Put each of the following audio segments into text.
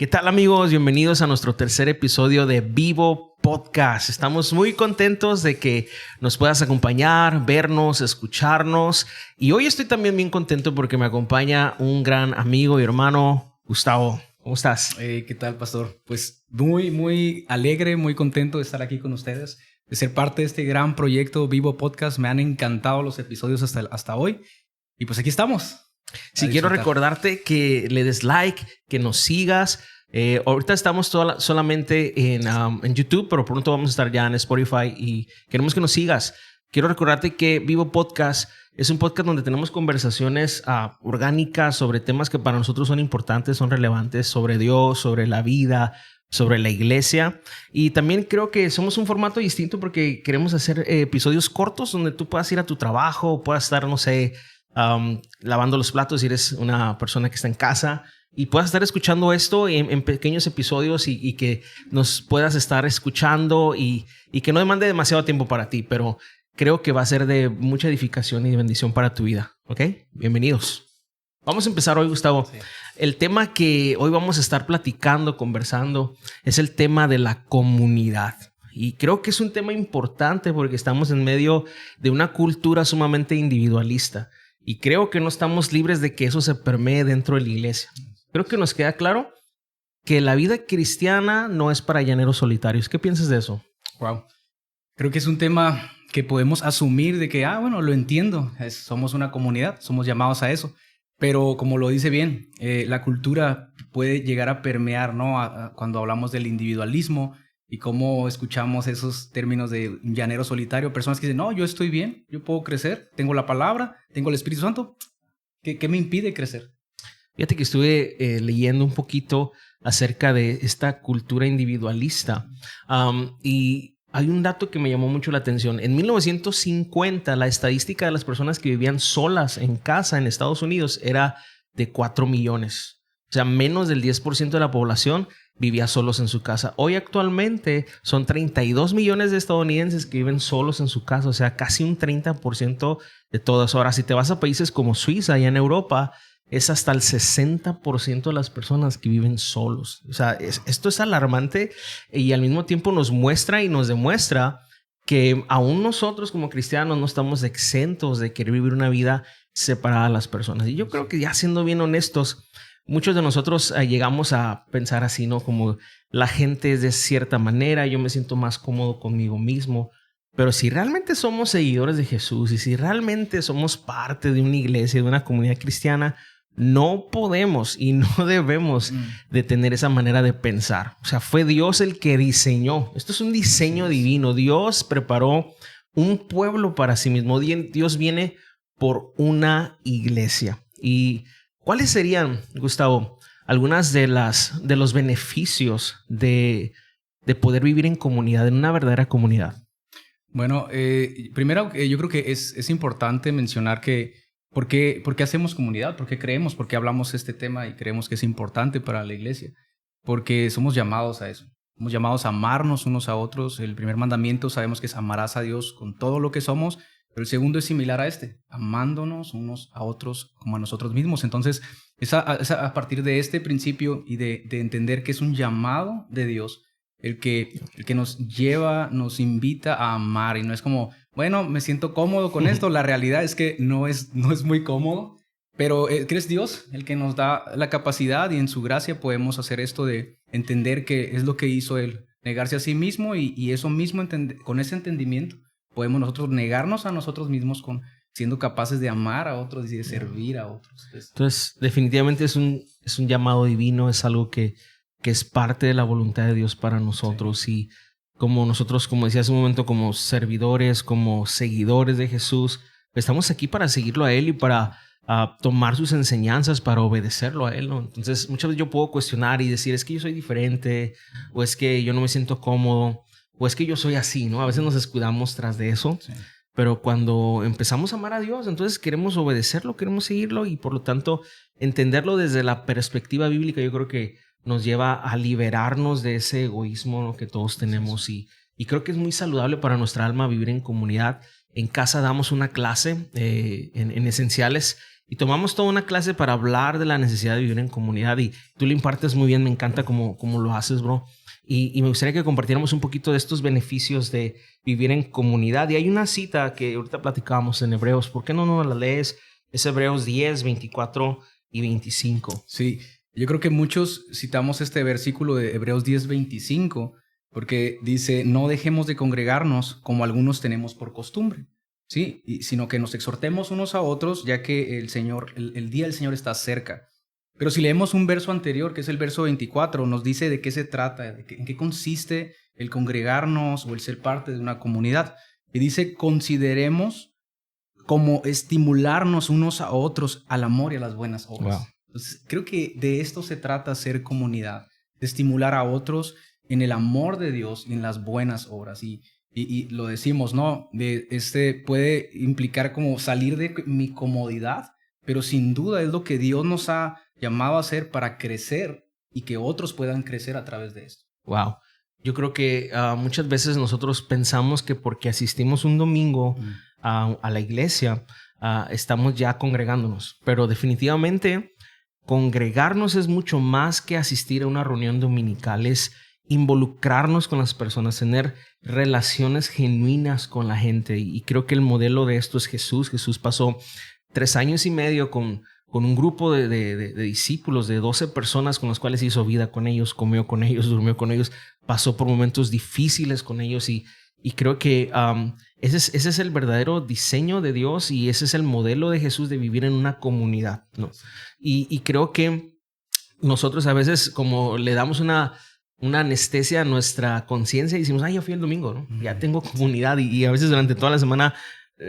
¿Qué tal, amigos? Bienvenidos a nuestro tercer episodio de Vivo Podcast. Estamos muy contentos de que nos puedas acompañar, vernos, escucharnos. Y hoy estoy también bien contento porque me acompaña un gran amigo y hermano, Gustavo. ¿Cómo estás? ¿Qué tal, pastor? Pues muy alegre, muy contento de estar aquí con ustedes, de ser parte de este gran proyecto Vivo Podcast. Me han encantado los episodios hasta hoy. Y pues aquí estamos. Sí, quiero recordarte que le des like, que nos sigas. Ahorita estamos solamente en YouTube, pero pronto vamos a estar ya en Spotify y queremos que nos sigas. Quiero recordarte que Vivo Podcast es un podcast donde tenemos conversaciones orgánicas sobre temas que para nosotros son importantes, son relevantes, sobre Dios, sobre la vida, sobre la iglesia. Y también creo que somos un formato distinto porque queremos hacer episodios cortos donde tú puedas ir a tu trabajo, puedas estar, no sé, lavando los platos si eres una persona que está en casa y puedas estar escuchando esto en pequeños episodios y que nos puedas estar escuchando y que no demande demasiado tiempo para ti, pero creo que va a ser de mucha edificación y de bendición para tu vida. ¿Ok? Bienvenidos. Vamos a empezar hoy, Gustavo. Sí. El tema que hoy vamos a estar platicando, conversando, es el tema de la comunidad. Y creo que es un tema importante porque estamos en medio de una cultura sumamente individualista. Y creo que no estamos libres de que eso se permee dentro de la iglesia. Creo que nos queda claro que la vida cristiana no es para llaneros solitarios. ¿Qué piensas de eso? Wow. Creo que es un tema que podemos asumir de que, bueno, lo entiendo. Somos una comunidad, somos llamados a eso. Pero como lo dice bien, la cultura puede llegar a permear, ¿no? Cuando hablamos del individualismo y cómo escuchamos esos términos de llanero solitario, personas que dicen, no, yo estoy bien, yo puedo crecer, tengo la palabra, tengo el Espíritu Santo. ¿Qué me impide crecer? Fíjate que estuve leyendo un poquito acerca de esta cultura individualista y hay un dato que me llamó mucho la atención. En 1950, la estadística de las personas que vivían solas en casa en Estados Unidos era de 4 millones. O sea, menos del 10% de la población vivía solos en su casa. Hoy actualmente son 32 millones de estadounidenses que viven solos en su casa. O sea, casi un 30% de todas. Ahora, si te vas a países como Suiza, allá en Europa, es hasta el 60% de las personas que viven solos. O sea, esto es alarmante y al mismo tiempo nos muestra y nos demuestra que aún nosotros como cristianos no estamos exentos de querer vivir una vida separada de las personas. Y yo creo que ya siendo bien honestos, muchos de nosotros llegamos a pensar así, ¿no? Como la gente es de cierta manera, yo me siento más cómodo conmigo mismo. Pero si realmente somos seguidores de Jesús y si realmente somos parte de una iglesia, de una comunidad cristiana, no podemos y no debemos de tener esa manera de pensar. O sea, fue Dios el que diseñó. Esto es un diseño divino. Dios preparó un pueblo para sí mismo. Dios viene por una iglesia. ¿Y cuáles serían, Gustavo, algunas de los beneficios de poder vivir en comunidad, en una verdadera comunidad? Bueno, primero yo creo que es importante mencionar que ¿por qué hacemos comunidad? ¿Por qué creemos? ¿Por qué hablamos este tema y creemos que es importante para la iglesia? Porque somos llamados a eso. Somos llamados a amarnos unos a otros. El primer mandamiento sabemos que es amarás a Dios con todo lo que somos, pero el segundo es similar a este, amándonos unos a otros como a nosotros mismos. Entonces, es a partir de este principio y de entender que es un llamado de Dios el que nos lleva, nos invita a amar y no es como, bueno, me siento cómodo con esto. La realidad es que no es muy cómodo, pero que es Dios el que nos da la capacidad y en su gracia podemos hacer esto de entender que es lo que hizo Él, negarse a sí mismo y eso mismo, con ese entendimiento, podemos nosotros negarnos a nosotros mismos siendo capaces de amar a otros y de servir a otros. Entonces, definitivamente es un llamado divino, es algo que es parte de la voluntad de Dios para nosotros. Sí. Y como nosotros, como decía hace un momento, como servidores, como seguidores de Jesús, estamos aquí para seguirlo a Él y para tomar sus enseñanzas, para obedecerlo a Él, ¿no? Entonces, muchas veces yo puedo cuestionar y decir, es que yo soy diferente, o es que yo no me siento cómodo, o es que yo soy así, ¿no? A veces nos escudamos tras de eso. Sí. Pero cuando empezamos a amar a Dios, entonces queremos obedecerlo, queremos seguirlo y por lo tanto entenderlo desde la perspectiva bíblica, yo creo que nos lleva a liberarnos de ese egoísmo, ¿no?, que todos tenemos y creo que es muy saludable para nuestra alma vivir en comunidad. En casa damos una clase en Esenciales y tomamos toda una clase para hablar de la necesidad de vivir en comunidad y tú lo impartes muy bien, me encanta cómo lo haces, bro. Y me gustaría que compartiéramos un poquito de estos beneficios de vivir en comunidad. Y hay una cita que ahorita platicábamos en Hebreos, ¿por qué no nos la lees? Es Hebreos 10, 24 y 25. Sí, yo creo que muchos citamos este versículo de Hebreos 10, 25, porque dice, no dejemos de congregarnos como algunos tenemos por costumbre, ¿sí? Sino que nos exhortemos unos a otros, ya que el día del Señor está cerca. Pero si leemos un verso anterior, que es el verso 24, nos dice de qué se trata, en qué consiste el congregarnos o el ser parte de una comunidad. Y dice, consideremos como estimularnos unos a otros al amor y a las buenas obras. Wow. Entonces, creo que de esto se trata ser comunidad, de estimular a otros en el amor de Dios y en las buenas obras. Y lo decimos, ¿no? Puede implicar como salir de mi comodidad, pero sin duda es lo que Dios nos ha llamado a hacer para crecer y que otros puedan crecer a través de esto. Wow. Yo creo que muchas veces nosotros pensamos que porque asistimos un domingo a la iglesia, estamos ya congregándonos, pero definitivamente congregarnos es mucho más que asistir a una reunión dominical, es involucrarnos con las personas, tener relaciones genuinas con la gente. Y creo que el modelo de esto es Jesús. Jesús pasó 3 años y medio con un grupo de discípulos, de 12 personas con las cuales hizo vida con ellos, comió con ellos, durmió con ellos, pasó por momentos difíciles con ellos y creo que ese es el verdadero diseño de Dios y ese es el modelo de Jesús de vivir en una comunidad, ¿no? Y creo que nosotros a veces como le damos una anestesia a nuestra conciencia y decimos, yo fui el domingo, ¿no? Ya tengo comunidad y a veces durante toda la semana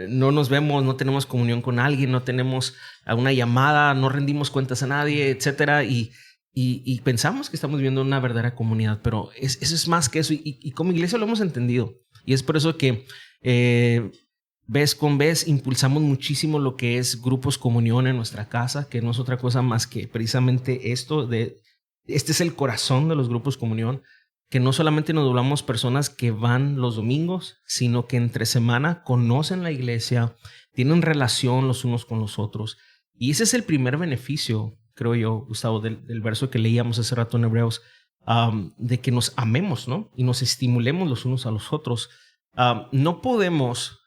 no nos vemos, no tenemos comunión con alguien, no tenemos una llamada, no rendimos cuentas a nadie, etcétera. Y pensamos que estamos viviendo una verdadera comunidad, pero eso es más que eso. Y como iglesia lo hemos entendido. Y es por eso que vez con vez impulsamos muchísimo lo que es grupos comunión en nuestra casa, que no es otra cosa más que precisamente esto. Este es el corazón de los grupos comunión. Que no solamente nos doblamos personas que van los domingos, sino que entre semana conocen la iglesia, tienen relación los unos con los otros. Y ese es el primer beneficio, creo yo, Gustavo, del verso que leíamos hace rato en Hebreos, de que nos amemos, ¿no? Y nos estimulemos los unos a los otros. No podemos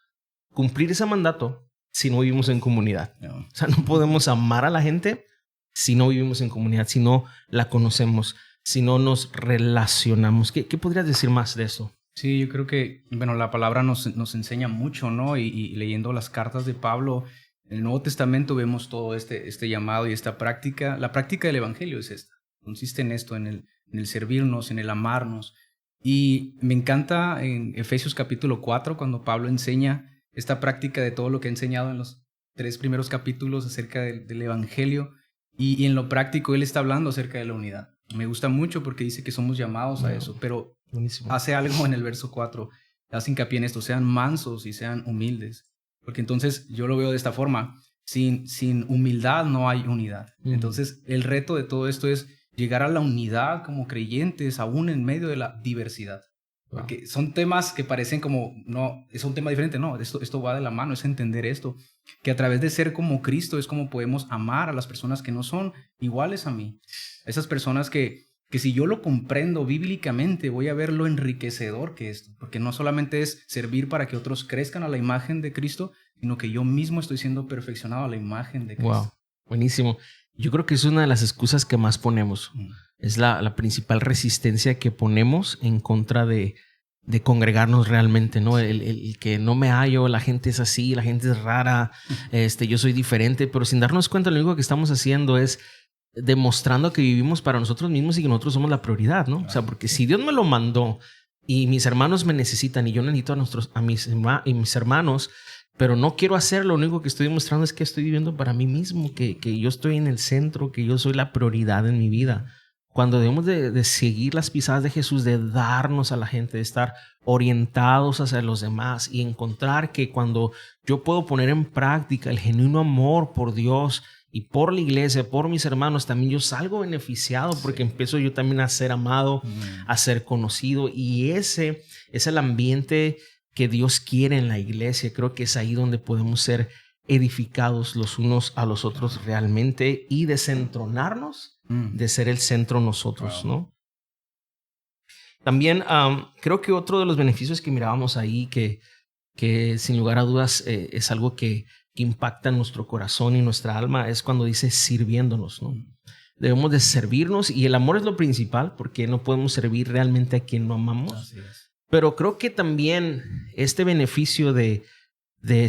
cumplir ese mandato si no vivimos en comunidad. No. O sea, no podemos amar a la gente si no vivimos en comunidad, si no la conocemos, si no nos relacionamos. ¿Qué podrías decir más de eso? Sí, yo creo que, bueno, la palabra nos enseña mucho, ¿no? Y leyendo las cartas de Pablo, en el Nuevo Testamento vemos todo este llamado y esta práctica. La práctica del Evangelio es esta. Consiste en esto, en el servirnos, en el amarnos. Y me encanta en Efesios capítulo 4, cuando Pablo enseña esta práctica de todo lo que ha enseñado en los 3 primeros capítulos acerca del Evangelio. Y en lo práctico él está hablando acerca de la unidad. Me gusta mucho porque dice que somos llamados a eso, pero buenísimo. Hace algo en el verso 4, hace hincapié en esto, sean mansos y sean humildes, porque entonces yo lo veo de esta forma, sin humildad no hay unidad. Entonces el reto de todo esto es llegar a la unidad como creyentes, aún en medio de la diversidad. Porque son temas que parecen como, no, es un tema diferente, no, esto va de la mano, es entender esto, que a través de ser como Cristo es como podemos amar a las personas que no son iguales a mí. Esas personas que si yo lo comprendo bíblicamente voy a ver lo enriquecedor que es, porque no solamente es servir para que otros crezcan a la imagen de Cristo, sino que yo mismo estoy siendo perfeccionado a la imagen de Cristo. Wow, buenísimo. Yo creo que es una de las excusas que más ponemos. Es la principal resistencia que ponemos en contra de congregarnos realmente, ¿no? El que no me hallo, la gente es así, la gente es rara, yo soy diferente, pero sin darnos cuenta lo único que estamos haciendo es demostrando que vivimos para nosotros mismos y que nosotros somos la prioridad, ¿no? O sea, porque si Dios me lo mandó y mis hermanos me necesitan y yo necesito a mis hermanos, pero no quiero hacerlo, lo único que estoy demostrando es que estoy viviendo para mí mismo, que yo estoy en el centro, que yo soy la prioridad en mi vida. Cuando debemos de seguir las pisadas de Jesús, de darnos a la gente, de estar orientados hacia los demás y encontrar que cuando yo puedo poner en práctica el genuino amor por Dios y por la iglesia, por mis hermanos, también yo salgo beneficiado porque empiezo yo también a ser amado, a ser conocido, y ese es el ambiente que Dios quiere en la iglesia. Creo que es ahí donde podemos ser edificados los unos a los otros realmente y desentronarnos de ser el centro nosotros, ¿no? También creo que otro de los beneficios que mirábamos ahí, que sin lugar a dudas es algo que impacta en nuestro corazón y nuestra alma, es cuando dice sirviéndonos, ¿no? Debemos de servirnos y el amor es lo principal, porque no podemos servir realmente a quien no amamos. Así es. Pero creo que también este beneficio de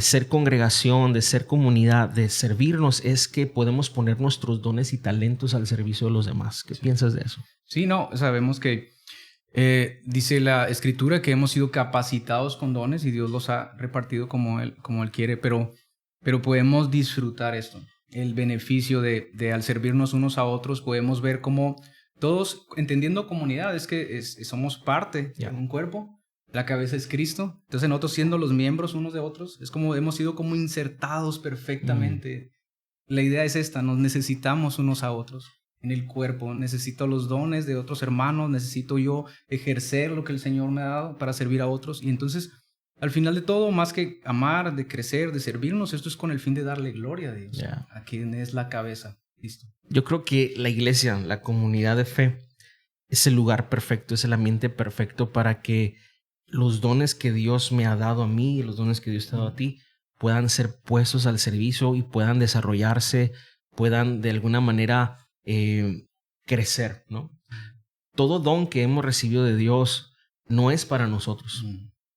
ser congregación, de ser comunidad, de servirnos, es que podemos poner nuestros dones y talentos al servicio de los demás. ¿Qué piensas de eso? Sí, no, sabemos que dice la Escritura que hemos sido capacitados con dones y Dios los ha repartido como Él quiere, pero podemos disfrutar esto, el beneficio de al servirnos unos a otros. Podemos ver cómo todos, entendiendo comunidad, es que somos parte de un cuerpo. La cabeza es Cristo. Entonces nosotros, siendo los miembros unos de otros, es como hemos sido como insertados perfectamente. La idea es esta: nos necesitamos unos a otros en el cuerpo. Necesito los dones de otros hermanos, necesito yo ejercer lo que el Señor me ha dado para servir a otros. Y entonces, al final de todo, más que amar, de crecer, de servirnos, esto es con el fin de darle gloria a Dios, a quien es la cabeza, Cristo. Yo creo que la iglesia, la comunidad de fe, es el lugar perfecto, es el ambiente perfecto para que los dones que Dios me ha dado a mí y los dones que Dios te ha dado a ti puedan ser puestos al servicio y puedan desarrollarse, puedan de alguna manera crecer, ¿no? Todo don que hemos recibido de Dios no es para nosotros,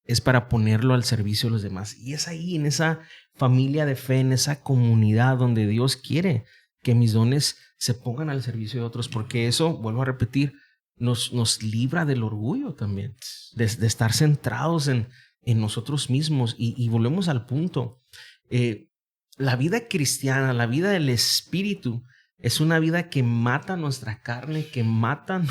es para ponerlo al servicio de los demás. Y es ahí, en esa familia de fe, en esa comunidad donde Dios quiere que mis dones se pongan al servicio de otros, porque eso, vuelvo a repetir, nos libra del orgullo también, de estar centrados en nosotros mismos. Y volvemos al punto. La vida cristiana, la vida del Espíritu, es una vida que mata nuestra carne, que mata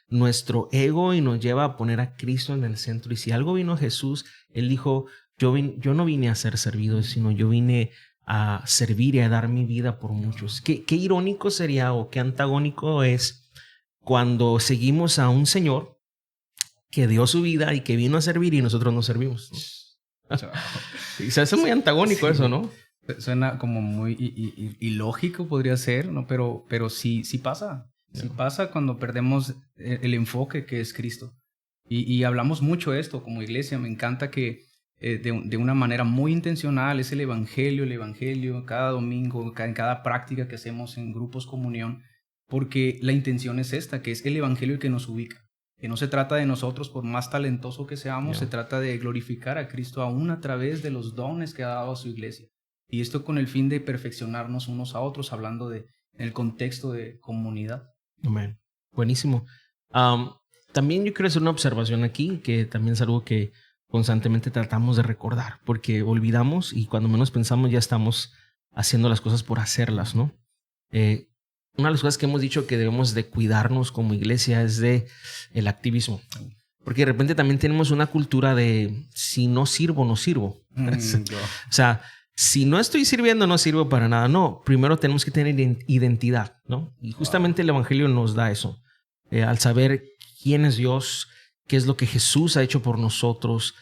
nuestro ego y nos lleva a poner a Cristo en el centro. Y si algo vino Jesús, Él dijo, yo no vine a ser servido, sino yo vine a servir y a dar mi vida por muchos. Qué irónico sería, o qué antagónico es, cuando seguimos a un Señor que dio su vida y que vino a servir y nosotros no servimos, ¿no? Se hace muy antagónico, sí. Eso, ¿no? Suena como muy ilógico, podría ser, ¿no? Pero sí pasa. Sí pasa cuando perdemos el enfoque que es Cristo. Y hablamos mucho de esto como iglesia. Me encanta que de una manera muy intencional es el evangelio cada domingo, en cada práctica que hacemos en grupos comunión. Porque la intención es esta, que es el evangelio el que nos ubica. Que no se trata de nosotros, por más talentoso que seamos, se trata de glorificar a Cristo aún a través de los dones que ha dado a su iglesia. Y esto con el fin de perfeccionarnos unos a otros, hablando en el contexto de comunidad. Amén. Buenísimo. También yo quiero hacer una observación aquí, que también es algo que constantemente tratamos de recordar, porque olvidamos y cuando menos pensamos ya estamos haciendo las cosas por hacerlas, ¿no? Una de las cosas que hemos dicho que debemos de cuidarnos como iglesia es de el activismo. Porque de repente también tenemos una cultura de si no sirvo, no sirvo. O sea, si no estoy sirviendo, no sirvo para nada. No, primero tenemos que tener identidad, ¿no? Y justamente el evangelio nos da eso. Al saber quién es Dios, qué es lo que Jesús ha hecho por nosotros,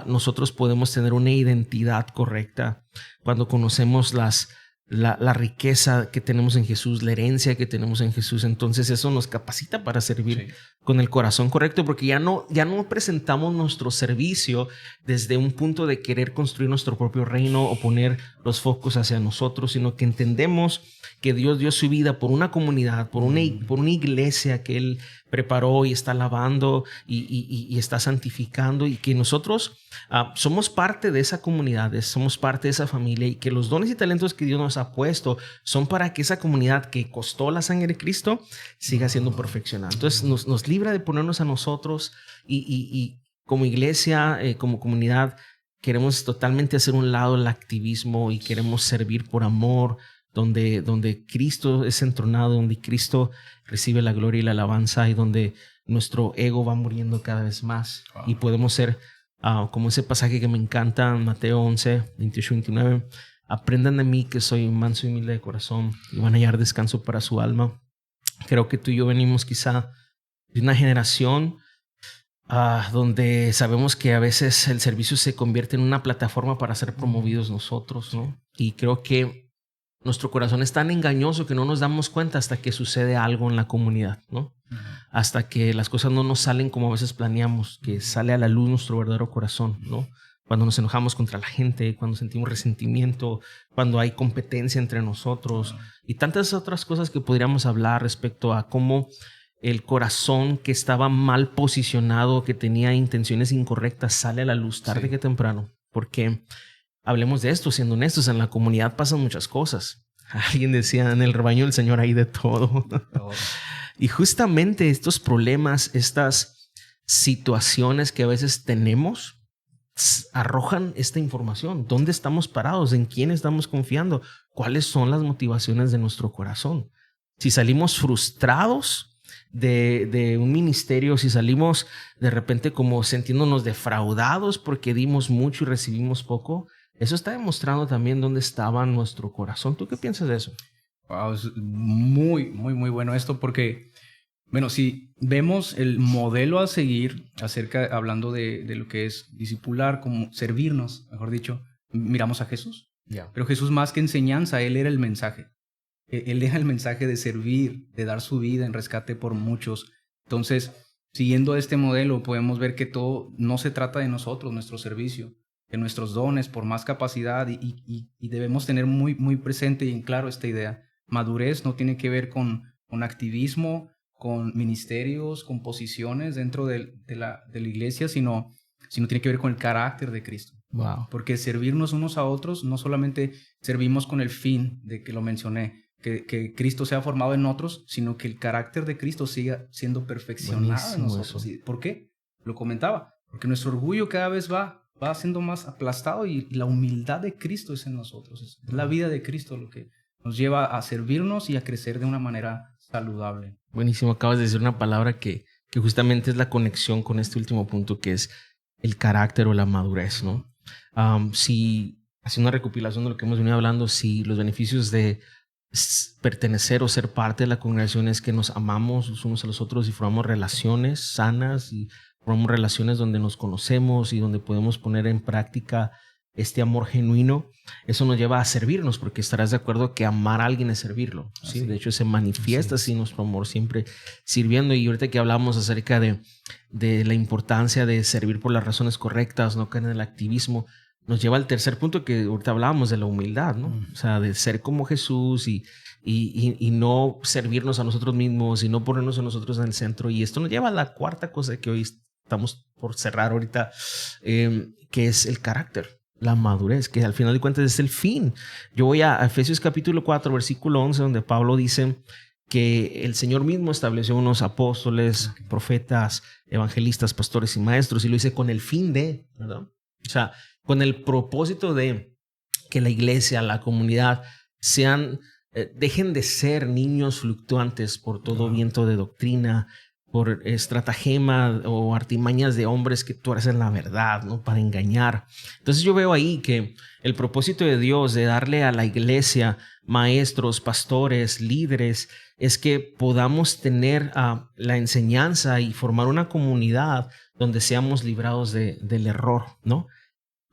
nosotros podemos tener una identidad correcta cuando conocemos la riqueza que tenemos en Jesús, la herencia que tenemos en Jesús. Entonces eso nos capacita para servir con el corazón correcto, porque ya no presentamos nuestro servicio desde un punto de querer construir nuestro propio reino o poner los focos hacia nosotros, sino que entendemos que Dios dio su vida por una comunidad, por una iglesia que Él preparó y está lavando y está santificando, y que nosotros somos parte de esa comunidad, somos parte de esa familia, y que los dones y talentos que Dios nos ha puesto son para que esa comunidad que costó la sangre de Cristo siga siendo perfeccionada. Entonces nos libra de ponernos a nosotros y como iglesia, como comunidad, queremos totalmente hacer un lado el activismo y queremos servir por amor, donde Cristo es entronado, donde Cristo recibe la gloria y la alabanza, y donde nuestro ego va muriendo cada vez más. Wow. Y podemos ser como ese pasaje que me encanta, Mateo 11, 28-29. Aprendan de mí que soy manso y humilde de corazón, y van a hallar descanso para su alma. Creo que tú y yo venimos quizá de una generación donde sabemos que a veces el servicio se convierte en una plataforma para ser promovidos nosotros, ¿no? Y creo que nuestro corazón es tan engañoso que no nos damos cuenta hasta que sucede algo en la comunidad, ¿no? Hasta que las cosas no nos salen como a veces planeamos, que sale a la luz nuestro verdadero corazón, ¿no? Cuando nos enojamos contra la gente, cuando sentimos resentimiento, cuando hay competencia entre nosotros y tantas otras cosas que podríamos hablar respecto a cómo el corazón que estaba mal posicionado, que tenía intenciones incorrectas, sale a la luz tarde que temprano. Porque hablemos de esto, siendo honestos, en la comunidad pasan muchas cosas. Alguien decía, en el rebaño del Señor hay de todo. Y justamente estos problemas, estas situaciones que a veces tenemos, arrojan esta información. ¿Dónde estamos parados? ¿En quién estamos confiando? ¿Cuáles son las motivaciones de nuestro corazón? Si salimos frustrados de un ministerio, si salimos de repente como sintiéndonos defraudados porque dimos mucho y recibimos poco, eso está demostrando también dónde estaba nuestro corazón. ¿Tú qué piensas de eso? Wow, es muy, muy, muy bueno esto porque, bueno, si vemos el modelo a seguir hablando de lo que es discipular, como servirnos, mejor dicho, miramos a Jesús. Pero Jesús, más que enseñanza, Él era el mensaje. Él deja el mensaje de servir, de dar su vida en rescate por muchos. Entonces, siguiendo este modelo, podemos ver que todo no se trata de nosotros, nuestro servicio, de nuestros dones, por más capacidad, y debemos tener muy, muy presente y en claro esta idea. Madurez no tiene que ver con activismo, con ministerios, con posiciones dentro de la iglesia, sino tiene que ver con el carácter de Cristo. Wow. Porque servirnos unos a otros, no solamente servimos con el fin de que lo mencioné, que Cristo sea formado en otros, sino que el carácter de Cristo siga siendo perfeccionado en nosotros. ¿Y por qué? Lo comentaba, porque nuestro orgullo cada vez va siendo más aplastado y la humildad de Cristo es en nosotros. Es la vida de Cristo lo que nos lleva a servirnos y a crecer de una manera saludable. Buenísimo, acabas de decir una palabra que justamente es la conexión con este último punto, que es el carácter o la madurez, ¿no? Si, haciendo una recopilación de lo que hemos venido hablando, si los beneficios de pertenecer o ser parte de la congregación es que nos amamos los unos a los otros y formamos relaciones sanas y formamos relaciones donde nos conocemos y donde podemos poner en práctica este amor genuino, eso nos lleva a servirnos, porque estarás de acuerdo que amar a alguien es servirlo, ¿sí? De hecho, se manifiesta así nuestro amor, siempre sirviendo. Y ahorita que hablamos acerca de la importancia de servir por las razones correctas, no caer en el activismo, nos lleva al tercer punto que ahorita hablábamos de la humildad, ¿no? O sea, de ser como Jesús y no servirnos a nosotros mismos y no ponernos a nosotros en el centro. Y esto nos lleva a la cuarta cosa que hoy estamos por cerrar ahorita, que es el carácter. La madurez, que al final de cuentas es el fin. Yo voy a Efesios capítulo 4, versículo 11, donde Pablo dice que el Señor mismo estableció unos apóstoles, profetas, evangelistas, pastores y maestros, y lo dice con el fin de, ¿verdad? O sea, con el propósito de que la iglesia, la comunidad, dejen de ser niños fluctuantes por todo viento de doctrina, por estratagema o artimañas de hombres que tuercen la verdad, ¿no? Para engañar. Entonces yo veo ahí que el propósito de Dios de darle a la iglesia maestros, pastores, líderes, es que podamos tener la enseñanza y formar una comunidad donde seamos librados del error, ¿no?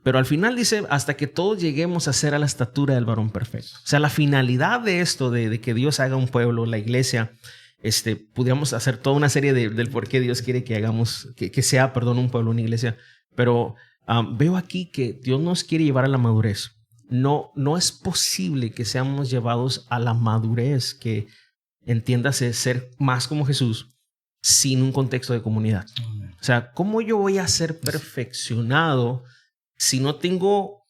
Pero al final dice, hasta que todos lleguemos a ser a la estatura del varón perfecto. O sea, la finalidad de esto, de que Dios haga un pueblo, la iglesia, pudiéramos hacer toda una serie del por qué Dios quiere que hagamos, que sea, un pueblo, una iglesia. Pero veo aquí que Dios nos quiere llevar a la madurez. No es posible que seamos llevados a la madurez, que entiéndase ser más como Jesús, sin un contexto de comunidad. O sea, ¿cómo yo voy a ser perfeccionado si no tengo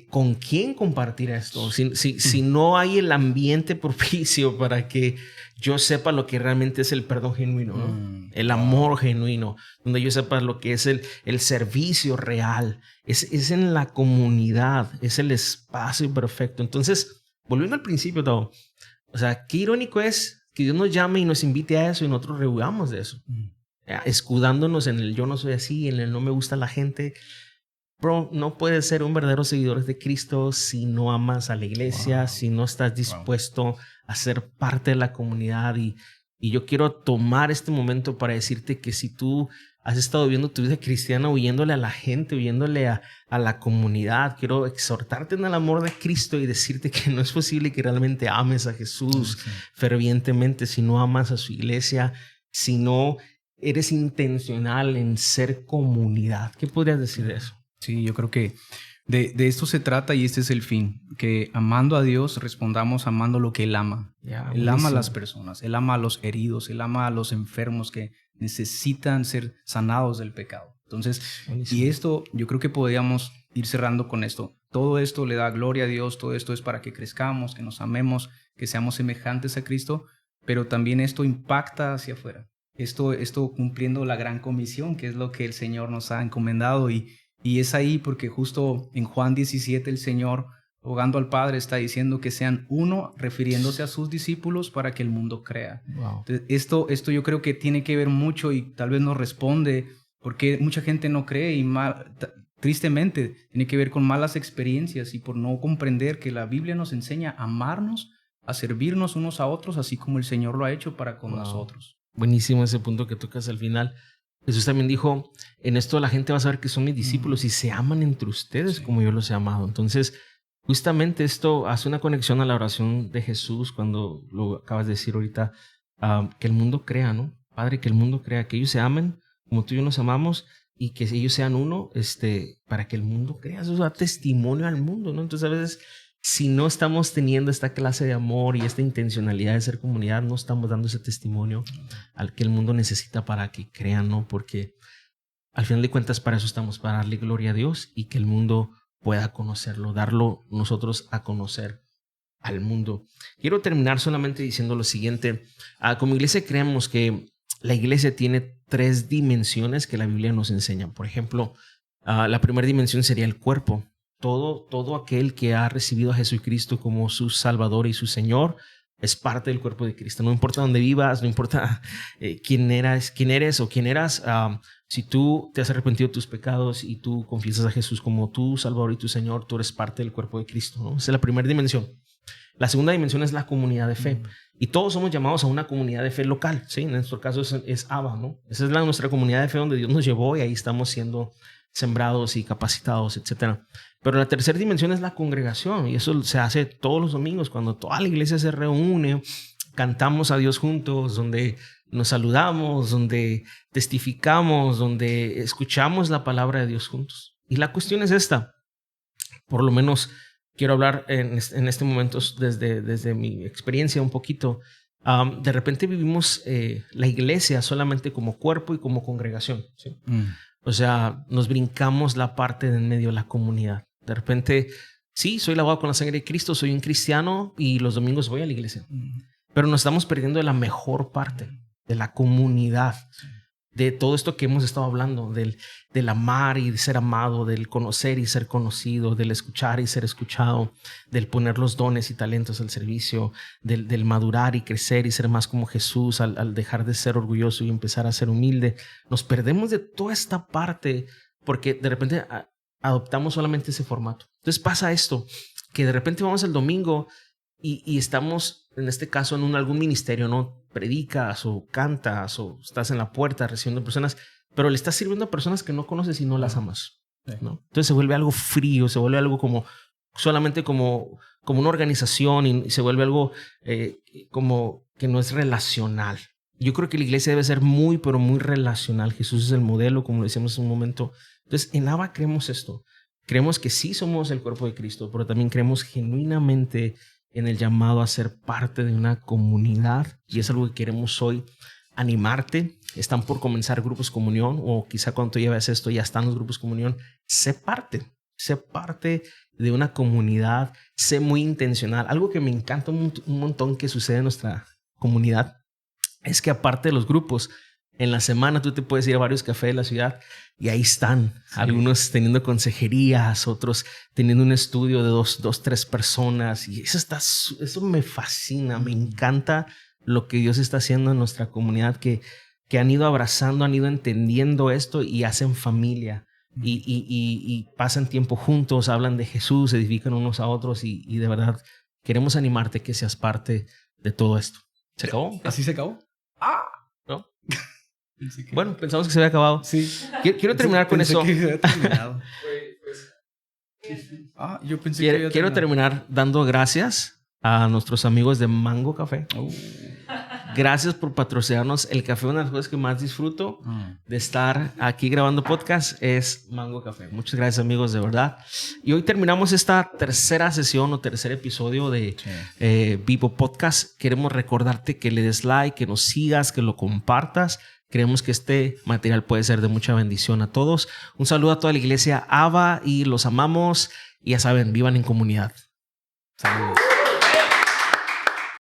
con quién compartir esto? Si no hay el ambiente propicio para que yo sepa lo que realmente es el perdón genuino, ¿no? El amor genuino, donde yo sepa lo que es el servicio real, es en la comunidad, es el espacio perfecto. Entonces, volviendo al principio, todo, o sea, qué irónico es que Dios nos llame y nos invite a eso y nosotros rehuyamos de eso, escudándonos en el yo no soy así, en el no me gusta la gente. Bro, no puedes ser un verdadero seguidor de Cristo si no amas a la iglesia, si no estás dispuesto a ser parte de la comunidad y Y yo quiero tomar este momento para decirte que si tú has estado viviendo tu vida cristiana huyéndole a la gente, huyéndole a la comunidad, quiero exhortarte en el amor de Cristo y decirte que no es posible que realmente ames a Jesús fervientemente si no amas a su iglesia, si no eres intencional en ser comunidad. ¿Qué podrías decir de eso? Sí, yo creo que de esto se trata y este es el fin, que amando a Dios respondamos amando lo que Él ama. Él ama a las personas, Él ama a los heridos, Él ama a los enfermos que necesitan ser sanados del pecado. Entonces, y esto yo creo que podríamos ir cerrando con esto. Todo esto le da gloria a Dios, todo esto es para que crezcamos, que nos amemos, que seamos semejantes a Cristo, pero también esto impacta hacia afuera. Esto cumpliendo la gran comisión, que es lo que el Señor nos ha encomendado y es ahí porque justo en Juan 17 el Señor, rogando al Padre, está diciendo que sean uno, refiriéndose a sus discípulos para que el mundo crea. Wow. Entonces, esto yo creo que tiene que ver mucho y tal vez nos responde porque mucha gente no cree y tristemente tiene que ver con malas experiencias y por no comprender que la Biblia nos enseña a amarnos, a servirnos unos a otros, así como el Señor lo ha hecho para con nosotros. Buenísimo ese punto que tocas al final. Jesús también dijo, en esto la gente va a saber que son mis discípulos y se aman entre ustedes como yo los he amado. Entonces, justamente esto hace una conexión a la oración de Jesús cuando lo acabas de decir ahorita, que el mundo crea, ¿no? Padre, que el mundo crea, que ellos se amen como tú y yo nos amamos y que ellos sean uno, para que el mundo crea. Eso da testimonio al mundo, ¿no? Entonces, a veces, si no estamos teniendo esta clase de amor y esta intencionalidad de ser comunidad, no estamos dando ese testimonio al que el mundo necesita para que crean, ¿no? Porque al final de cuentas para eso estamos, para darle gloria a Dios y que el mundo pueda conocerlo, darlo nosotros a conocer al mundo. Quiero terminar solamente diciendo lo siguiente. Como iglesia creemos que la iglesia tiene 3 dimensiones que la Biblia nos enseña. Por ejemplo, la primera dimensión sería el cuerpo. Todo aquel que ha recibido a Jesucristo como su Salvador y su Señor es parte del cuerpo de Cristo. No importa dónde vivas, no importa quién eres o quién eras. Si tú te has arrepentido de tus pecados y tú confiesas a Jesús como tu Salvador y tu Señor, tú eres parte del cuerpo de Cristo, ¿no? Esa es la primera dimensión. La segunda dimensión es la comunidad de fe. Y todos somos llamados a una comunidad de fe local, ¿sí? En nuestro caso es ABA, ¿no? Esa es nuestra comunidad de fe donde Dios nos llevó y ahí estamos siendo sembrados y capacitados, etc. Pero la tercera dimensión es la congregación y eso se hace todos los domingos cuando toda la iglesia se reúne, cantamos a Dios juntos, donde nos saludamos, donde testificamos, donde escuchamos la palabra de Dios juntos. Y la cuestión es esta, por lo menos quiero hablar en este momento desde mi experiencia un poquito. De repente vivimos la iglesia solamente como cuerpo y como congregación, ¿sí? O sea, nos brincamos la parte de en medio de la comunidad. De repente, sí, soy lavado con la sangre de Cristo, soy un cristiano y los domingos voy a la iglesia. Pero nos estamos perdiendo de la mejor parte, de la comunidad, de todo esto que hemos estado hablando, del amar y de ser amado, del conocer y ser conocido, del escuchar y ser escuchado, del poner los dones y talentos al servicio, del madurar y crecer y ser más como Jesús al dejar de ser orgulloso y empezar a ser humilde. Nos perdemos de toda esta parte porque de repente adoptamos solamente ese formato. Entonces pasa esto, que de repente vamos el domingo y estamos, en este caso, en algún ministerio, ¿no? Predicas o cantas o estás en la puerta recibiendo personas, pero le estás sirviendo a personas que no conoces y no las amas, ¿no? Entonces se vuelve algo frío, se vuelve algo como solamente como una organización y se vuelve algo como que no es relacional. Yo creo que la iglesia debe ser muy, pero muy relacional. Jesús es el modelo, como lo decíamos en un momento. Entonces, en ABA creemos esto. Creemos que sí somos el cuerpo de Cristo, pero también creemos genuinamente en el llamado a ser parte de una comunidad. Y es algo que queremos hoy animarte. Están por comenzar grupos comunión o quizá cuando tú lleves esto ya están los grupos comunión. Sé parte de una comunidad. Sé muy intencional. Algo que me encanta un montón que sucede en nuestra comunidad es que aparte de los grupos, en la semana tú te puedes ir a varios cafés de la ciudad y ahí están, sí. Algunos teniendo consejerías, otros teniendo un estudio de dos, 3 personas. Y eso me fascina, me encanta lo que Dios está haciendo en nuestra comunidad, que han ido abrazando, han ido entendiendo esto y hacen familia. Y pasan tiempo juntos, hablan de Jesús, se edifican unos a otros y de verdad queremos animarte que seas parte de todo esto. ¿Se acabó? ¿Así se acabó? ¿No? Bueno, pensamos que se había acabado. Sí. Quiero terminar con eso. Que se había terminado. Yo pensé que había Quiero terminar dando gracias a nuestros amigos de Mango Café. Gracias por patrocinarnos. El café, una de las cosas que más disfruto de estar aquí grabando podcast es Mango Café. Muchas gracias, amigos, de verdad. Y hoy terminamos esta tercera sesión o tercer episodio de Vivo Podcast. Queremos recordarte que le des like, que nos sigas, que lo compartas. Creemos que este material puede ser de mucha bendición a todos. Un saludo a toda la iglesia AVA y los amamos. Y ya saben, vivan en comunidad. Saludos.